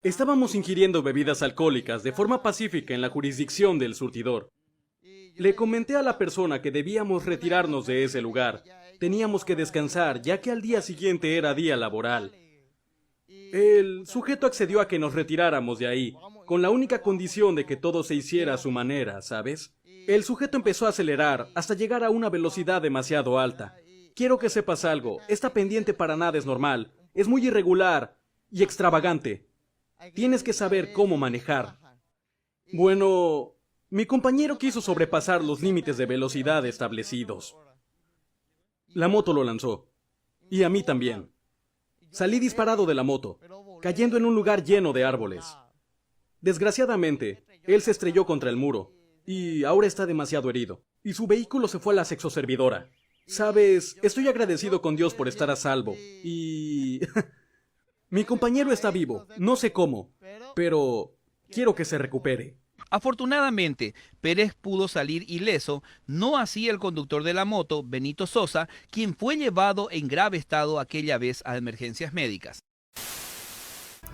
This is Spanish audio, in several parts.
Estábamos ingiriendo bebidas alcohólicas de forma pacífica en la jurisdicción del surtidor. Le comenté a la persona que debíamos retirarnos de ese lugar. Teníamos que descansar, ya que al día siguiente era día laboral. El sujeto accedió a que nos retiráramos de ahí, con la única condición de que todo se hiciera a su manera, ¿sabes? El sujeto empezó a acelerar hasta llegar a una velocidad demasiado alta. Quiero que sepas algo, esta pendiente para nada es normal, es muy irregular y extravagante. Tienes que saber cómo manejar. Bueno, mi compañero quiso sobrepasar los límites de velocidad establecidos. La moto lo lanzó, y a mí también. Salí disparado de la moto, cayendo en un lugar lleno de árboles. Desgraciadamente, él se estrelló contra el muro, y ahora está demasiado herido, y su vehículo se fue a la sexoservidora. Sabes, estoy agradecido con Dios por estar a salvo, y... mi compañero está vivo, no sé cómo, pero quiero que se recupere. Afortunadamente, Pérez pudo salir ileso, no así el conductor de la moto, Benito Sosa, quien fue llevado en grave estado aquella vez a emergencias médicas.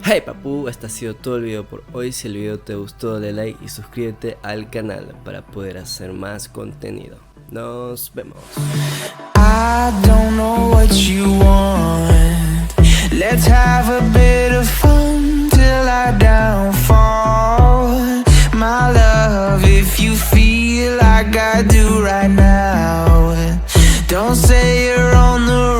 Hey papu, este ha sido todo el video por hoy. Si el video te gustó, dale like y suscríbete al canal para poder hacer más contenido. Nos vemos. I don't know what you want. Let's have a bit of fun till I downfall. My love, if you feel like I do right now, don't say you're on the